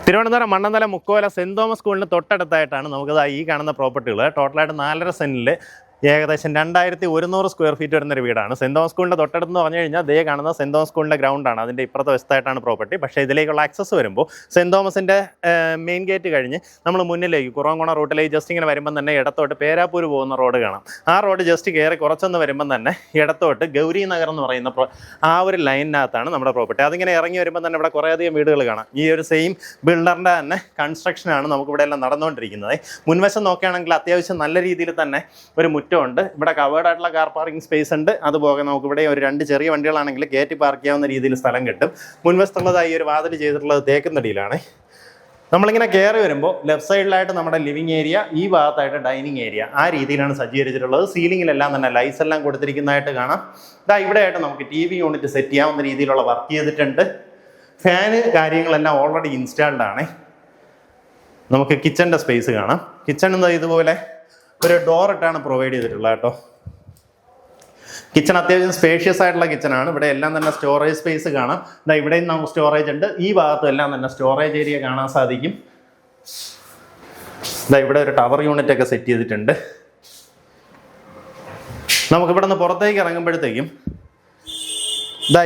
Thiruvananthapuram Mannanthala Mukkola saint Thomas സ്കൂളിന് തൊട്ടടുത്തായിട്ടാണ് നമുക്കത് ഈ കാണുന്ന പ്രോപ്പർട്ടികൾ. ടോട്ടലായിട്ട് 4.5 സെന്റിൽ ഏകദേശം 2100 സ്ക്വയർ ഫീറ്റ് വരുന്നൊരു വീടാണ്. സെന്റ് തോമസ് സ്കൂളിൻ്റെ തൊട്ടടുത്ത് പറഞ്ഞു കഴിഞ്ഞാൽ ദേ കാണുന്ന സെന്റ് തോമസ് സ്കൂളിൻ്റെ ഗ്രൗണ്ടാണ്. അതിൻ്റെ ഇപ്പുറത്തെ വശത്തായിട്ടാണ് പ്രോപ്പർട്ടി. പക്ഷേ ഇതിലേക്കുള്ള ആക്സസ് വരുമ്പോൾ സെന്റ് തോമസിൻ്റെ മെയിൻ ഗേറ്റ് കഴിഞ്ഞ് നമ്മൾ മുന്നിലേക്ക് കുറവംകുണ റൂട്ടിലേക്ക് ജസ്റ്റ് ഇങ്ങനെ വരുമ്പം തന്നെ ഇടത്തോട്ട് പേരാപ്പൂർ പോകുന്ന റോഡ് കാണാം. ആ റോഡ് ജസ്റ്റ് കയറി കുറച്ചൊന്ന് വരുമ്പം തന്നെ ഇടത്തോട്ട് ഗൗരി നഗർ എന്ന് പറയുന്ന ആ ഒരു ലൈനിനകത്താണ് നമ്മുടെ പ്രോപ്പർട്ടി. അതിങ്ങനെ ഇറങ്ങി വരുമ്പോൾ തന്നെ ഇവിടെ കുറേയധികം വീടുകൾ കാണാം. ഈ ഒരു സെയിം ബിൽഡറിൻ്റെ തന്നെ കൺസ്ട്രക്ഷനാണ് നമുക്കിവിടെ എല്ലാം നടന്നുകൊണ്ടിരിക്കുന്നത്. മുൻവശം നോക്കുകയാണെങ്കിൽ അത്യാവശ്യം നല്ല രീതിയിൽ തന്നെ ഒരു മുറ്റമുണ്ട്. ഇവിടെ കവേർഡ് ആയിട്ടുള്ള കാർ പാർക്കിംഗ് സ്പേസ് ഉണ്ട്. അതുപോലെ നമുക്ക് ഇവിടെ ഒരു 2 ചെറിയ വണ്ടികളാണെങ്കിൽ കയറ്റി പാർക്ക് ചെയ്യാവുന്ന രീതിയിൽ സ്ഥലം കിട്ടും. മുൻവശത്തുള്ളതായി ഒരു വാതിൽ ചെയ്തിട്ടുള്ളത് തേക്കുന്നടിയിലാണ്. നമ്മളിങ്ങനെ കയറി വരുമ്പോൾ ലെഫ്റ്റ് സൈഡിലായിട്ട് നമ്മുടെ ലിവിങ് ഏരിയ, ഈ ഭാഗത്തായിട്ട് ഡൈനിങ് ഏരിയ, ആ രീതിയിലാണ് സജ്ജീകരിച്ചിട്ടുള്ളത്. സീലിങ്ങിലെല്ലാം തന്നെ ലൈറ്റ്സ് എല്ലാം കൊടുത്തിരിക്കുന്നതായിട്ട് കാണാം. ഇവിടെയായിട്ട് നമുക്ക് TV യൂണിറ്റ് സെറ്റ് ചെയ്യാവുന്ന രീതിയിലുള്ള വർക്ക് ചെയ്തിട്ടുണ്ട്. ഫാന് കാര്യങ്ങളെല്ലാം ഓൾറെഡി ഇൻസ്റ്റാൾഡ് ആണ്. നമുക്ക് കിച്ചൻ്റെ സ്പേസ് കാണാം. കിച്ചൺ എന്താ ഇതുപോലെ ഒരു ഡോർ ഇട്ടാണ് പ്രൊവൈഡ് ചെയ്തിട്ടുള്ളത് കേട്ടോ. കിച്ചൺ അത്യാവശ്യം സ്പേഷ്യസ് ആയിട്ടുള്ള കിച്ചണാണ്. ഇവിടെ എല്ലാം തന്നെ സ്റ്റോറേജ് സ്പേസ് കാണാം. ഇവിടെയും നമുക്ക് സ്റ്റോറേജ് ഉണ്ട്. ഈ ഭാഗത്തും എല്ലാം തന്നെ സ്റ്റോറേജ് ഏരിയ കാണാൻ സാധിക്കും. ഇവിടെ ഒരു ടവർ യൂണിറ്റ് ഒക്കെ സെറ്റ് ചെയ്തിട്ടുണ്ട്. നമുക്കിവിടെ നിന്ന് പുറത്തേക്ക് ഇറങ്ങുമ്പോഴത്തേക്കും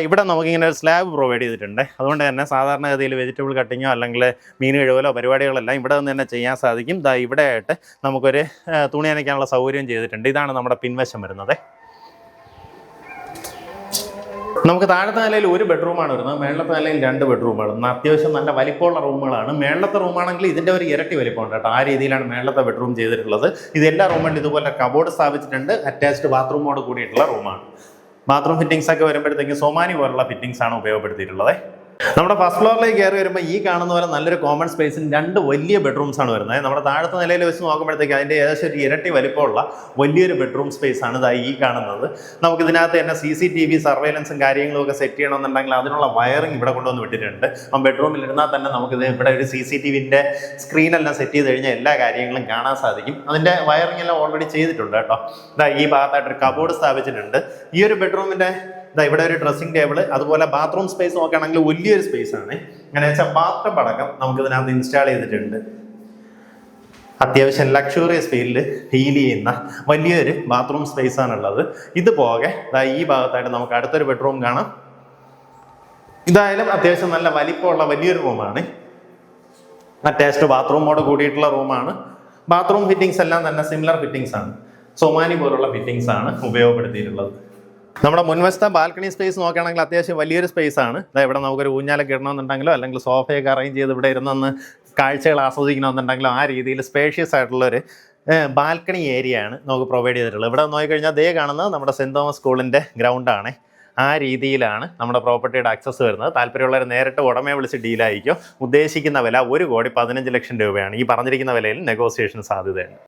ഇവിടെ നമുക്കിങ്ങനെ ഒരു സ്ലാബ് പ്രൊവൈഡ് ചെയ്തിട്ടുണ്ട്. അതുകൊണ്ട് തന്നെ സാധാരണഗതിയിൽ വെജിറ്റബിൾ കട്ടിങ്ങോ അല്ലെങ്കിൽ മീൻ കഴുകലോ പരിപാടികളെല്ലാം ഇവിടെ നിന്ന് തന്നെ ചെയ്യാൻ സാധിക്കും. ഇവിടെ ആയിട്ട് നമുക്കൊരു തുണി നനയ്ക്കാനുള്ള സൗകര്യം ചെയ്തിട്ടുണ്ട്. ഇതാണ് നമ്മുടെ പിൻവശം വരുന്നത്. നമുക്ക് താഴത്തെ നിലയിൽ 1 ബെഡ്റൂമാണ് വരുന്നത്. മേളത്തെ നിലയിൽ 2 ബെഡ്റൂമാണ്. അത്യാവശ്യം നല്ല വലിപ്പമുള്ള റൂമുകളാണ്. മേളത്തെ റൂമാണെങ്കിൽ ഇതിൻ്റെ ഒരു ഇരട്ടി വലിപ്പമുണ്ട് കേട്ടോ. ആ രീതിയിലാണ് മേളത്തെ ബെഡ്റൂം ചെയ്തിട്ടുള്ളത്. ഇതെല്ലാ റൂമിലും ഇതുപോലെ കബോർഡ് സ്ഥാപിച്ചിട്ടുണ്ട്. അറ്റാച്ച്ഡ് ബാത്റൂമോട് കൂടിയിട്ടുള്ള റൂമാണ്. ബാത്റൂം ഫിറ്റിംഗ്സ് ഒക്കെ വരുമ്പോഴത്തേക്കും സോമാനി പോലുള്ള ഫിറ്റിംഗ്സ് ആണ് ഉപയോഗപ്പെടുത്തിയിട്ടുള്ളത്. നമ്മുടെ ഫസ്റ്റ് ഫ്ലോറിലേക്ക് കയറി വരുമ്പോൾ ഈ കാണുന്ന പോലെ നല്ലൊരു കോമൺ സ്പേസിൽ 2 വലിയ ബെഡ്റൂംസ് ആണ് വരുന്നത്. നമ്മുടെ താഴത്തെ നിലയിൽ വെച്ച് നോക്കുമ്പോഴത്തേക്ക് അതിൻ്റെ ഏകദേശം ഒരു ഇരട്ടി വലിപ്പമുള്ള വലിയൊരു ബെഡ്റൂം സ്പേസ് ആണ് ഈ കാണുന്നത്. നമുക്കിതിനകത്ത് തന്നെ CCTV സർവൈലൻസും കാര്യങ്ങളും ഒക്കെ സെറ്റ് ചെയ്യണമെന്നുണ്ടെങ്കിൽ അതിനുള്ള വയറിംഗ് ഇവിടെ കൊണ്ടുവന്ന് വിട്ടിട്ടുണ്ട്. ബെഡ്റൂമിൽ ഇരുന്നാൽ തന്നെ നമുക്കിത് ഇവിടെ ഒരു CCTVൻ്റെ സ്ക്രീനെല്ലാം സെറ്റ് ചെയ്ത് കഴിഞ്ഞാൽ എല്ലാ കാര്യങ്ങളും കാണാൻ സാധിക്കും. അതിൻ്റെ വയറിംഗ് എല്ലാം ഓൾറെഡി ചെയ്തിട്ടുണ്ട് കേട്ടോ. ഈ ഭാഗത്തായിട്ടൊരു കബോർഡ് സ്ഥാപിച്ചിട്ടുണ്ട്. ഈ ഒരു ബെഡ്റൂമിൻ്റെ ഇവിടെ ഒരു ഡ്രസ്സിംഗ് ടേബിൾ, അതുപോലെ ബാത്റൂം സ്പേസ് നോക്കുകയാണെങ്കിൽ വലിയൊരു സ്പേസ് ആണ്. അങ്ങനെ വെച്ചാൽ ബാത്ടബ് അടക്കം നമുക്ക് ഇതിനകത്ത് ഇൻസ്റ്റാൾ ചെയ്തിട്ടുണ്ട്. അത്യാവശ്യം ലക്ഷറിയസ് ഫീലിൽ ഫീൽ ചെയ്യുന്ന വലിയൊരു ബാത്റൂം സ്പേസ് ആണുള്ളത്. ഇത് പോകെ ഈ ഭാഗത്തായിട്ട് നമുക്ക് അടുത്തൊരു ബെഡ്റൂം കാണാം. ഇതായാലും അത്യാവശ്യം നല്ല വലിപ്പമുള്ള വലിയൊരു റൂമാണ്. അറ്റാച്ച്ഡ് ബാത്റൂമോട് കൂടിയിട്ടുള്ള റൂമാണ്. ബാത്റൂം ഫിറ്റിംഗ്സ് എല്ലാം തന്നെ സിമിലർ ഫിറ്റിംഗ്സ് ആണ്. സൊമാനി പോലുള്ള ഫിറ്റിംഗ്സ് ആണ് ഉപയോഗപ്പെടുത്തിയിട്ടുള്ളത്. നമ്മുടെ മുൻവശത്തെ ബാൽക്കണി സ്പേസ് നോക്കുകയാണെങ്കിൽ അത്യാവശ്യം വലിയൊരു സ്പേസ് ആണ്. ഇവിടെ നമുക്കൊരു ഊഞ്ഞാലൊക്കെ ഇടണമെന്നുണ്ടെങ്കിലോ അല്ലെങ്കിൽ സോഫയൊക്കെ അറേഞ്ച് ചെയ്ത് ഇവിടെ ഇരുന്നൊന്ന് കാഴ്ചകൾ ആസ്വദിക്കണമെന്നുണ്ടെങ്കിലോ ആ രീതിയിൽ സ്പേഷ്യസ് ആയിട്ടുള്ളൊരു ബാൽക്കണി ഏരിയ ആണ് നമുക്ക് പ്രൊവൈഡ് ചെയ്തിട്ടുള്ളത്. ഇവിടെ നോക്കിക്കഴിഞ്ഞാൽ കാണുന്നത് നമ്മുടെ സെന്റ് തോമസ് സ്കൂളിൻ്റെ ഗ്രൗണ്ടാണ്. ആ രീതിയിലാണ് നമ്മുടെ പ്രോപ്പർട്ടിയുടെ ആക്സസ് വരുന്നത്. താല്പര്യമുള്ളവർ നേരിട്ട് ഉടമയെ വിളിച്ച് ഡീലായിരിക്കും. ഉദ്ദേശിക്കുന്ന വില 1,15,00,000 രൂപയാണ്. ഈ പറഞ്ഞിരിക്കുന്ന വിലയിൽ നെഗോസിയേഷൻ സാധ്യതയുണ്ട്.